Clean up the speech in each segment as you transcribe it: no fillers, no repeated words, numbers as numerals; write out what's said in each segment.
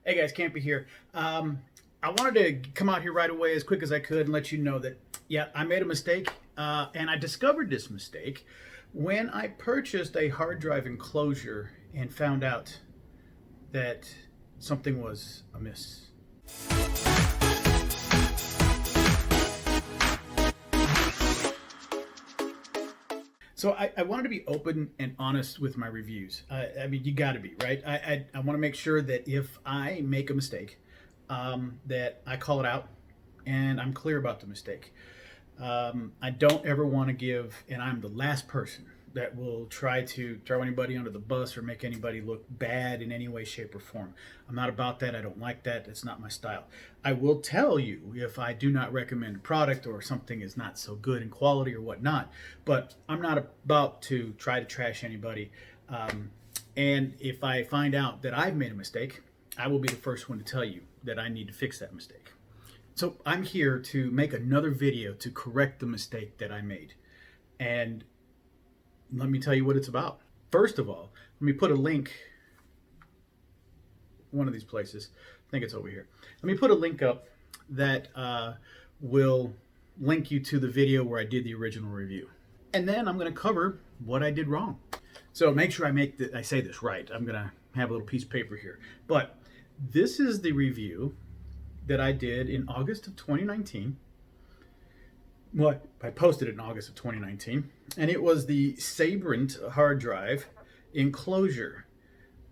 Hey guys, Campy here. I wanted to come out here right away as quick as I could and let you know that, yeah, I made a mistake. And I discovered this mistake when I purchased a hard drive enclosure and found out that something was amiss. So I wanted to be open and honest with my reviews. I mean, you got to be, right? I want to make sure that if I make a mistake, that I call it out and I'm clear about the mistake. I don't ever want to give, and I'm the last person that will try to throw anybody under the bus or make anybody look bad in any way, shape, or form. I'm not about that. I don't like that. It's not my style. I will tell you if I do not recommend a product or something is not so good in quality or whatnot, but I'm not about to try to trash anybody. And if I find out that I've made a mistake, I will be the first one to tell you that I need to fix that mistake. So I'm here to make another video to correct the mistake that I made. And let me tell you what it's about. First of all, let me put a link, one of these places, I think it's over here. Let me put a link up that will link you to the video where I did the original review. And then I'm gonna cover what I did wrong. So make sure I say this right. I'm gonna have a little piece of paper here. But this is the review that I did in August of 2019. Well, I posted it in August of 2019, and it was the SABRENT hard drive Enclosure.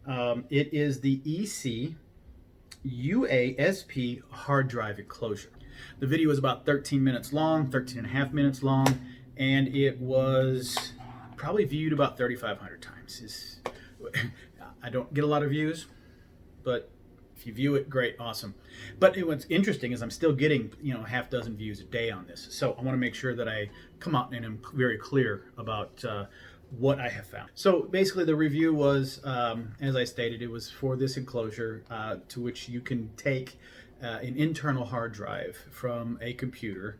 It is the EC-UASP hard drive enclosure. The video was about 13 minutes long, 13 and a half minutes long, and it was probably viewed about 3,500 times. I don't get a lot of views, but if you view it, great, awesome. But what's interesting is I'm still getting, half dozen views a day on this. So I want to make sure that I come out and am very clear about what I have found. So basically the review was, as I stated, it was for this enclosure to which you can take an internal hard drive from a computer,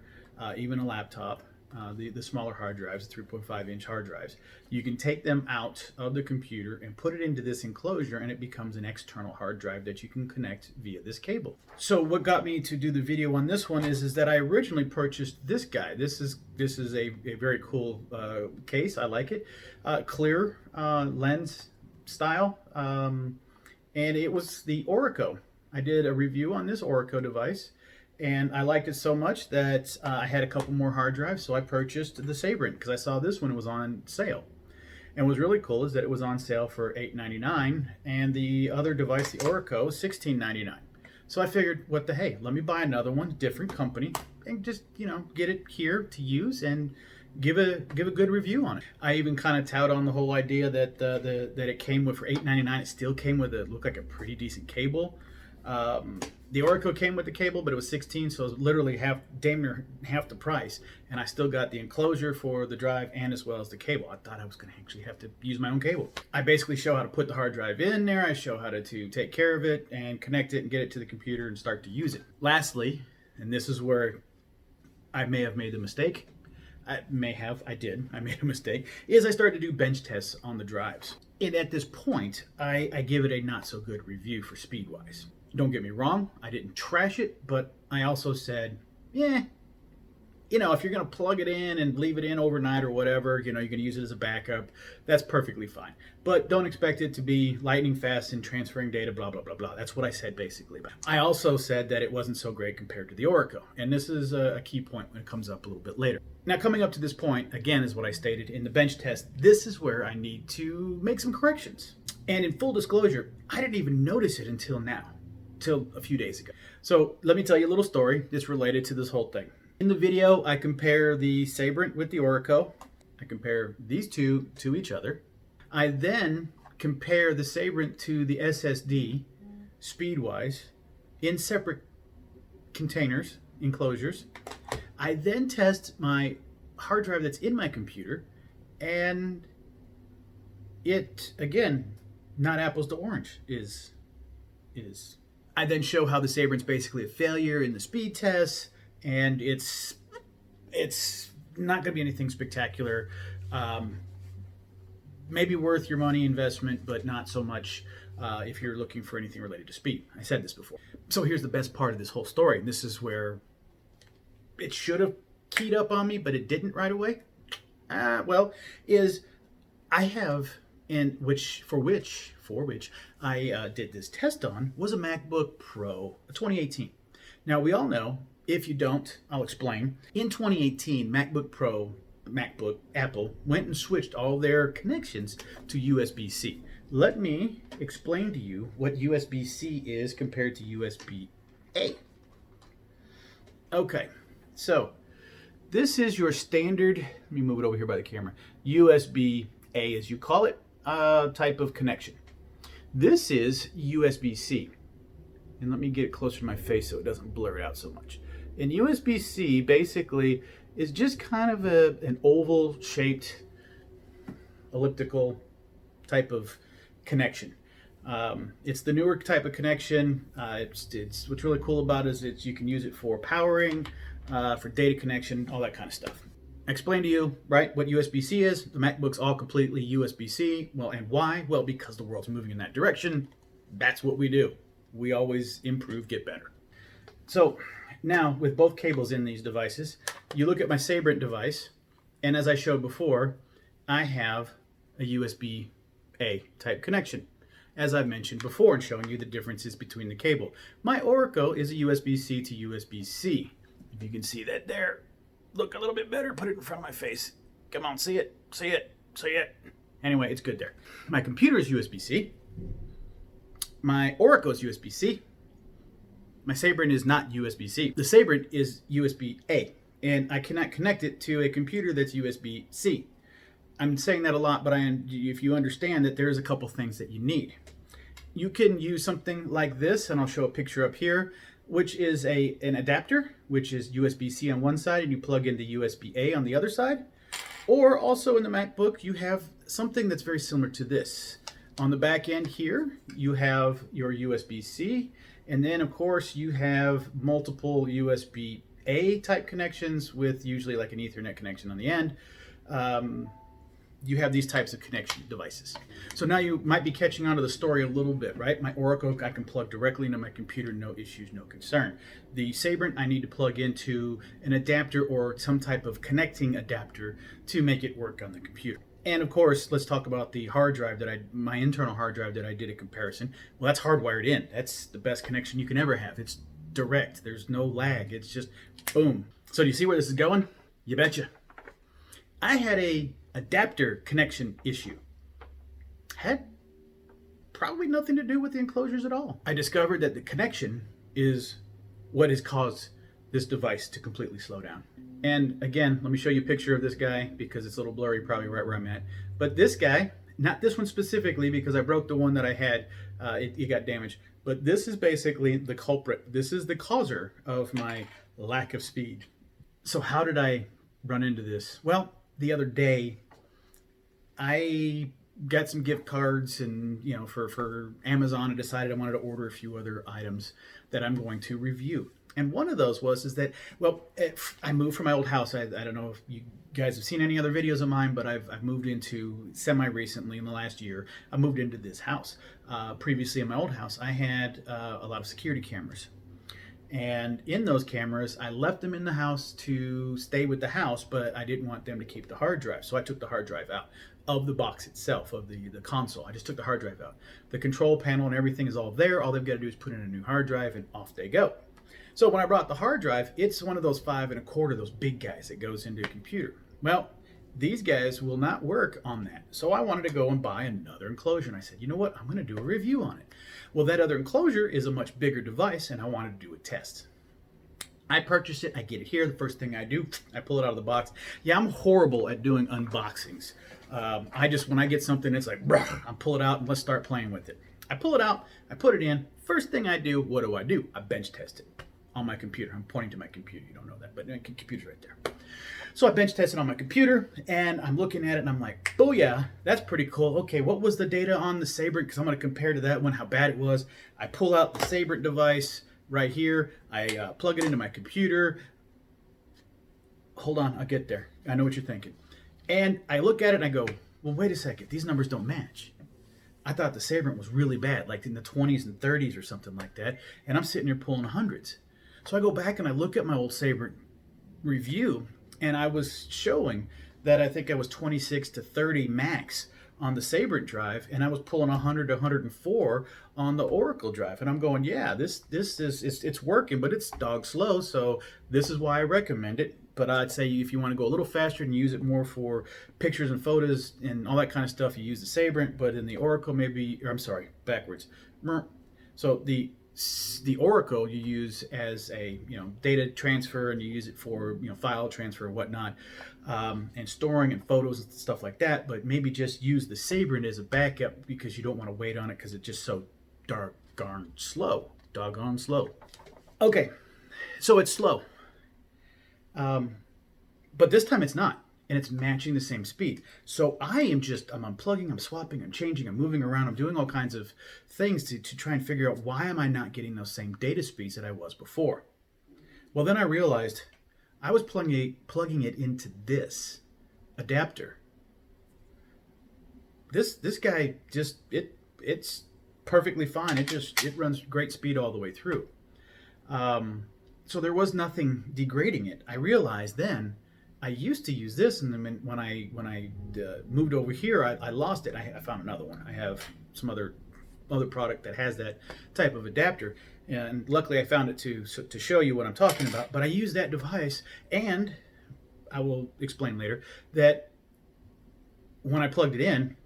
even a laptop. The smaller hard drives, 3.5-inch hard drives, you can take them out of the computer and put it into this enclosure, and it becomes an external hard drive that you can connect via this cable. So what got me to do the video on this one is that I originally purchased this guy. This is a very cool case. I like it. Clear lens style, and it was the Oracle. I did a review on this Oracle device, and I liked it so much that I had a couple more hard drives, so I purchased the SABRENT because I saw this one was on sale. And what's really cool is that it was on sale for $8.99, and the other device, the Oracle, $16.99. So I figured, what the hey, let me buy another one, different company, and just get it here to use and give a good review on it. I even kind of tout on the whole idea that that it came with, for $8.99, it still came with looked like a pretty decent cable. The Oracle came with the cable, but it was 16, so it was literally damn near half the price. And I still got the enclosure for the drive and as well as the cable. I thought I was going to actually have to use my own cable. I basically show how to put the hard drive in there. I show how to take care of it and connect it and get it to the computer and start to use it. Lastly, and this is where I may have made the mistake. I made a mistake, is I started to do bench tests on the drives. And at this point, I give it a not so good review for speed-wise. Don't get me wrong, I didn't trash it, but I also said, if you're going to plug it in and leave it in overnight or whatever, you're going to use it as a backup, that's perfectly fine. But don't expect it to be lightning fast and transferring data, blah, blah, blah, blah. That's what I said basically. I also said that it wasn't so great compared to the Oracle, and this is a key point when it comes up a little bit later. Now, coming up to this point, again, is what I stated in the bench test, this is where I need to make some corrections. And in full disclosure, I didn't even notice it until now. Till a few days ago. So let me tell you a little story that's related to this whole thing. In the video, I compare the SABRENT with the Oracle. I compare these two to each other. I then compare the SABRENT to the SSD speed-wise in separate containers, enclosures. I then test my hard drive that's in my computer, and it, again, not apples to orange, is. I then show how the SABRENT's basically a failure in the speed tests, and it's not going to be anything spectacular. Maybe worth your money investment, but not so much if you're looking for anything related to speed. I said this before. So here's the best part of this whole story. This is where it should have keyed up on me, but it didn't right away. Is I have, and for which I did this test on, was a MacBook Pro, a 2018. Now we all know, if you don't, I'll explain. In 2018, Apple went and switched all their connections to USB-C. Let me explain to you what USB-C is compared to USB-A. Okay, so this is your standard, let me move it over here by the camera, USB-A as you call it, type of connection. This is USB-C. And let me get it closer to my face so it doesn't blur it out so much. And USB-C basically is just kind of an oval-shaped, elliptical type of connection. It's the newer type of connection. It's what's really cool about it is you can use it for powering, for data connection, all that kind of stuff. I explained to you, right, what USB-C is. The MacBook's all completely USB-C. Well, and why? Well, because the world's moving in that direction. That's what we do. We always improve, get better. So now, with both cables in these devices, you look at my SABRENT device, and as I showed before, I have a USB-A type connection, as I've mentioned before and showing you the differences between the cable. My Oracle is a USB-C to USB-C. If you can see that there, look a little bit better, put it in front of my face. Come on, see it, see it, see it. Anyway, it's good there. My computer is USB-C. My Oracle is USB-C. My SABRENT is not USB-C. The SABRENT is USB-A, and I cannot connect it to a computer that's USB-C. I'm saying that a lot, but if you understand that there's a couple things that you need. You can use something like this, and I'll show a picture up here, which is an adapter, which is USB-C on one side, and you plug into USB-A on the other side. Or also in the MacBook, you have something that's very similar to this. On the back end here, you have your USB-C, and then of course you have multiple USB-A type connections with usually like an Ethernet connection on the end. You have these types of connection devices. So now you might be catching on to the story a little bit, right? My Oracle, I can plug directly into my computer, no issues, no concern. The SABRENT, I need to plug into an adapter or some type of connecting adapter to make it work on the computer. And of course, let's talk about the hard drive my internal hard drive that I did a comparison. Well, that's hardwired in. That's the best connection you can ever have. It's direct. There's no lag. It's just boom. So do you see where this is going? You betcha. I had a adapter connection issue. Had probably nothing to do with the enclosures at all. I discovered that the connection is what has caused this device to completely slow down. And again, let me show you a picture of this guy because it's a little blurry probably right where I'm at. But this guy, not this one specifically because I broke the one that I had, it got damaged. But this is basically the culprit. This is the causer of my lack of speed. So how did I run into this? Well, the other day, I got some gift cards and, for Amazon, I decided I wanted to order a few other items that I'm going to review. And one of those was that I moved from my old house. I don't know if you guys have seen any other videos of mine, but I've moved into semi-recently in the last year. I moved into this house. Previously in my old house, I had a lot of security cameras. And in those cameras, I left them in the house to stay with the house, but I didn't want them to keep the hard drive. So I took the hard drive out of the box itself, of the console. I just took the hard drive out. The control panel and everything is all there. All they've got to do is put in a new hard drive and off they go. So when I brought the hard drive, it's one of those 5 1/4, those big guys that goes into a computer. Well, these guys will not work on that. So I wanted to go and buy another enclosure. And I said, you know what? I'm going to do a review on it. Well, that other enclosure is a much bigger device, and I wanted to do a test. I purchased it. I get it here. The first thing I do, I pull it out of the box. Yeah, I'm horrible at doing unboxings. When I get something, it's like, I pull it out and let's start playing with it. I pull it out. I put it in. First thing I do, what do? I bench test it on my computer. I'm pointing to my computer. You don't know that, but the computer's right there. So I bench tested on my computer, and I'm looking at it, and I'm like, oh yeah, that's pretty cool. Okay, what was the data on the SABRENT? Because I'm going to compare to that one, how bad it was. I pull out the SABRENT device right here. I plug it into my computer. Hold on, I'll get there. I know what you're thinking. And I look at it, and I go, well, wait a second. These numbers don't match. I thought the SABRENT was really bad, like in the 20s and 30s or something like that, and I'm sitting here pulling hundreds. So I go back and I look at my old SABRENT review, and I was showing that I think I was 26 to 30 max on the SABRENT drive, and I was pulling 100 to 104 on the Oracle drive. And I'm going, yeah, this is it's working, but it's dog slow. So this is why I recommend it. But I'd say if you want to go a little faster and use it more for pictures and photos and all that kind of stuff, you use the SABRENT. But in the Oracle, maybe, or I'm sorry, backwards. So the Oracle you use as a data transfer, and you use it for file transfer and whatnot, and storing and photos and stuff like that. But maybe just use the SABRENT as a backup because you don't want to wait on it because it's just so doggone slow. Okay, so it's slow, but this time it's not. And it's matching the same speed. So I'm unplugging, I'm swapping, I'm changing, I'm moving around, I'm doing all kinds of things to try and figure out why am I not getting those same data speeds that I was before. Well, then I realized I was plugging it into this adapter. This guy it's perfectly fine. It runs great speed all the way through. So there was nothing degrading it. I realized then I used to use this, and then when I moved over here, I lost it. I found another one. I have some other product that has that type of adapter, and luckily I found it to show you what I'm talking about. But I use that device, and I will explain later that when I plugged it in,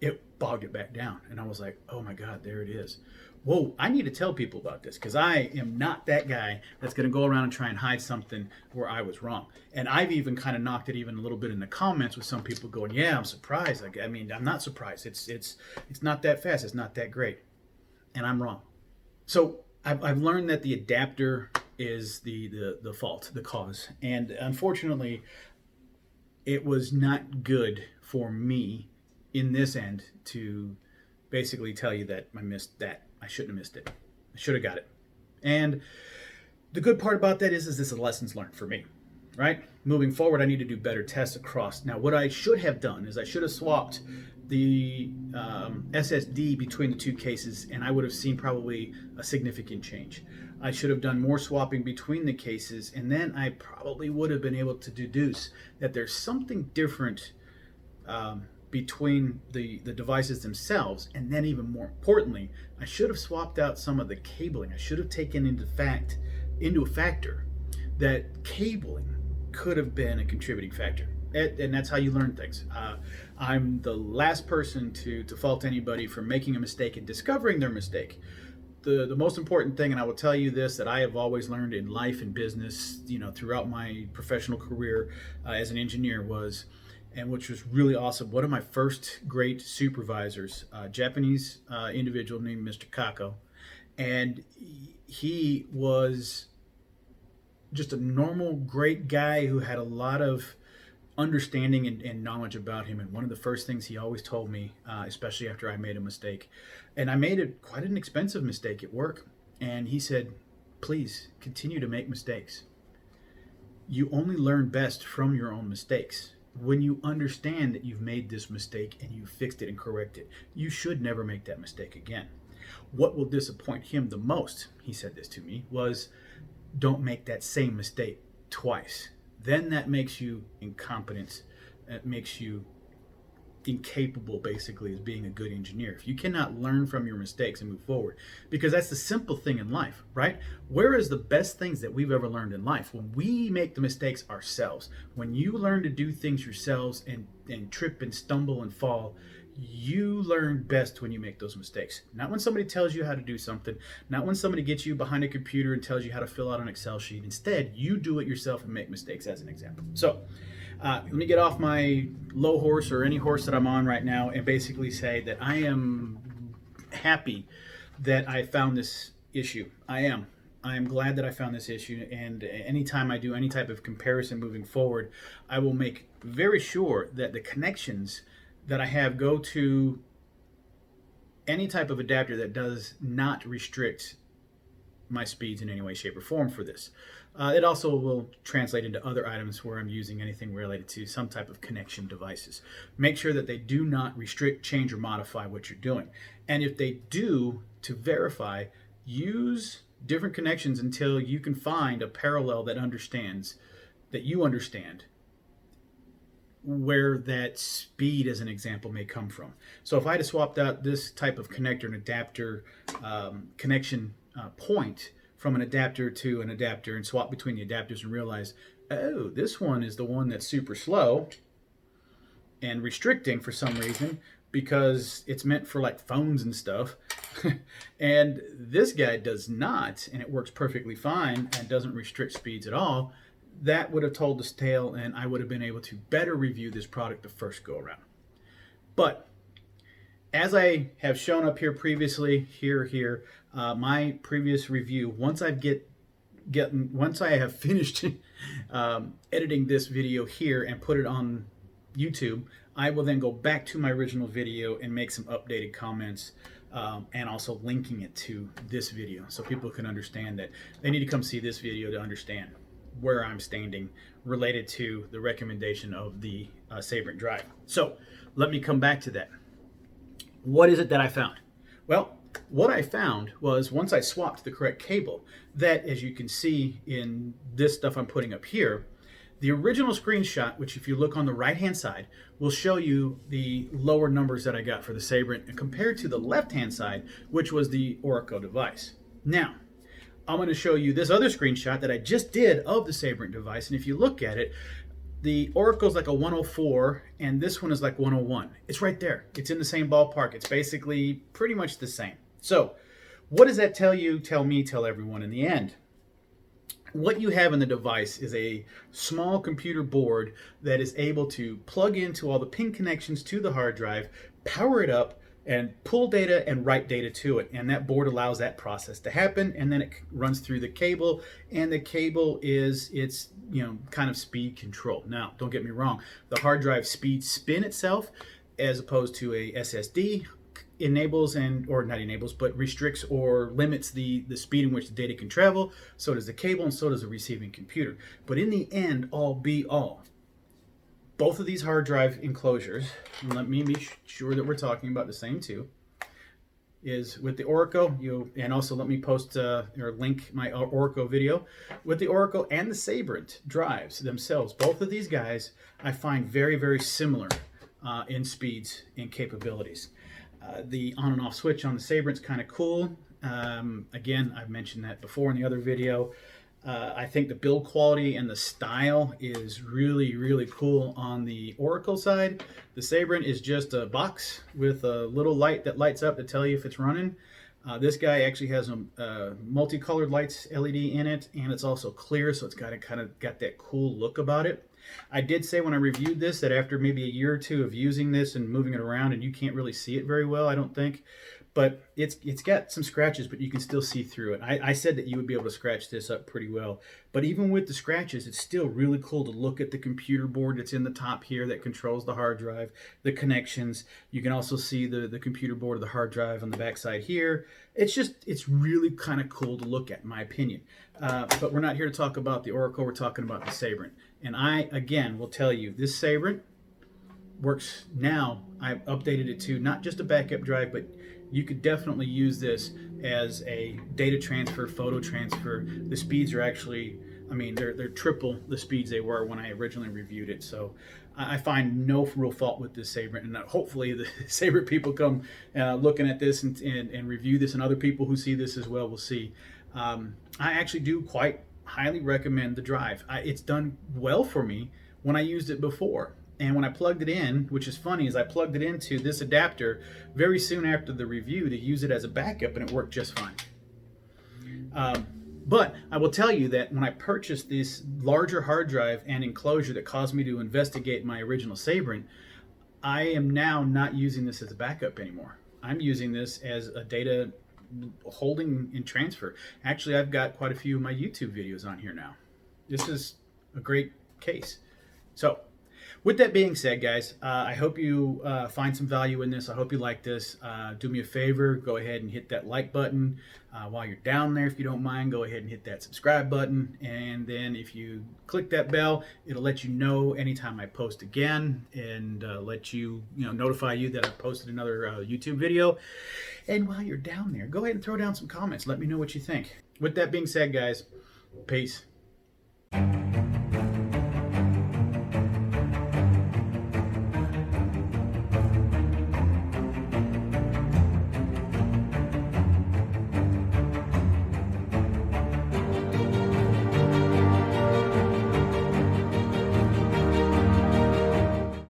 it bogged it back down, and I was like, oh my God, there it is. Whoa, I need to tell people about this because I am not that guy that's going to go around and try and hide something where I was wrong. And I've even kind of knocked it even a little bit in the comments with some people going, yeah, I'm surprised. I mean, I'm not surprised. It's not that fast. It's not that great. And I'm wrong. So I've learned that the adapter is the fault, the cause. And unfortunately, it was not good for me in this end to basically tell you that I missed that. I shouldn't have missed it. I should have got it. And the good part about that is this is lessons learned for me, right? Moving forward, I need to do better tests across. Now, what I should have done is I should have swapped the SSD between the two cases, and I would have seen probably a significant change. I should have done more swapping between the cases, and then I probably would have been able to deduce that there's something different between the devices themselves. And then even more importantly, I should have swapped out some of the cabling. I should have taken into a factor that cabling could have been a contributing factor. And that's how you learn things. I'm the last person to fault anybody for making a mistake and discovering their mistake. The most important thing, and I will tell you this, that I have always learned in life and business, throughout my professional career as an engineer was, and which was really awesome, one of my first great supervisors, a Japanese individual named Mr. Kako, and he was just a normal, great guy who had a lot of understanding and knowledge about him. And one of the first things he always told me, especially after I made a mistake, and I made quite an expensive mistake at work, and he said, please continue to make mistakes. You only learn best from your own mistakes. When you understand that you've made this mistake and you fixed it and corrected it, you should never make that mistake again. What will disappoint him the most, he said this to me, was don't make that same mistake twice. Then that makes you incompetent. It makes you incapable, basically, as being a good engineer. If you cannot learn from your mistakes and move forward, because that's the simple thing in life, right? Where is the best things that we've ever learned in life? When we make the mistakes ourselves. When you learn to do things yourselves and trip and stumble and fall, you learn best when you make those mistakes. Not when somebody tells you how to do something, not when somebody gets you behind a computer and tells you how to fill out an Excel sheet. Instead, you do it yourself and make mistakes, as an example. So let me get off my low horse, or any horse that I'm on right now, and basically say that I am happy that I found this issue. I am glad that I found this issue, and anytime I do any type of comparison moving forward, I will make very sure that the connections that I have go to any type of adapter that does not restrict my speeds in any way, shape, or form for this. It also will translate into other items where I'm using anything related to some type of connection devices. Make sure that they do not restrict, change, or modify what you're doing. And if they do, to verify, use different connections until you can find a parallel that you understand where that speed, as an example, may come from. So if I had swapped out this type of connector and adapter connection point from an adapter to an adapter and swap between the adapters and realize, oh, this one is the one that's super slow and restricting for some reason because it's meant for like phones and stuff, and this guy does not, and it works perfectly fine and doesn't restrict speeds at all, that would have told the tale, and I would have been able to better review this product the first go around. But as I have shown up here previously, my previous review, once I have finished editing this video here and put it on YouTube, I will then go back to my original video and make some updated comments, and also linking it to this video so people can understand that they need to come see this video to understand where I'm standing related to the recommendation of the SABRENT drive. So let me come back to that. What is it that I found? Well, what I found was once I swapped the correct cable, that, as you can see in this stuff I'm putting up here, the original screenshot, which if you look on the right hand side, will show you the lower numbers that I got for the SABRENT compared to the left hand side, which was the Oracle device. Now, I'm going to show you this other screenshot that I just did of the SABRENT device, and if you look at it, the Oracle's like a 104 and this one is like 101. It's right there. It's in the same ballpark. It's basically pretty much the same. So what does that tell you, tell me, tell everyone in the end? What you have in the device is a small computer board that is able to plug into all the pin connections to the hard drive, power it up, and pull data and write data to it, and that board allows that process to happen, and then it runs through the cable, and the cable is its kind of speed control. Now, don't get me wrong, the hard drive speed spin itself, as opposed to a SSD, enables or not enables, but restricts or limits the speed in which the data can travel. So does the cable, and so does the receiving computer. But in the end, all be all, both of these hard drive enclosures, and let me be sure that we're talking about the same two, is with the Oracle, and also let me post or link my Oracle video, with the Oracle and the SABRENT drives themselves. Both of these guys I find very, very similar in speeds and capabilities. The on and off switch on the SABRENT's kind of cool. Again, I've mentioned that before in the other video. I think the build quality and the style is really, really cool on the Oracle side. The SABRENT is just a box with a little light that lights up to tell you if it's running. This guy actually has a multicolored lights LED in it, and it's also clear, so it's got that cool look about it. I did say when I reviewed this that after maybe a year or two of using this and moving it around, and you can't really see it very well, I don't think, but it's got some scratches, but you can still see through it. I said that you would be able to scratch this up pretty well, but even with the scratches, it's still really cool to look at the computer board that's in the top here that controls the hard drive, the connections. You can also see the computer board of the hard drive on the back side here. It's really kind of cool to look at, in my opinion. But we're not here to talk about the Oracle, we're talking about the SABRENT. And I, again, will tell you, this SABRENT works now. I've updated it to not just a backup drive, but you could definitely use this as a data transfer, photo transfer. The speeds are actually, they're triple the speeds they were when I originally reviewed it. So I find no real fault with this SABRENT, and hopefully the SABRENT people come looking at this and review this, and other people who see this as well will see. I actually do quite highly recommend the drive. It's done well for me when I used it before. And when I plugged it in, which is funny, is I plugged it into this adapter very soon after the review to use it as a backup, and it worked just fine. But I will tell you that when I purchased this larger hard drive and enclosure that caused me to investigate my original SABRENT, I am now not using this as a backup anymore. I'm using this as a data holding and transfer. Actually, I've got quite a few of my YouTube videos on here now. This is a great case. So, with that being said, guys, I hope you find some value in this. I hope you like this. Do me a favor, go ahead and hit that like button. While you're down there, if you don't mind, go ahead and hit that subscribe button. And then if you click that bell, it'll let you know anytime I post again, and let you, notify you that I posted another YouTube video. And while you're down there, go ahead and throw down some comments. Let me know what you think. With that being said, guys, peace.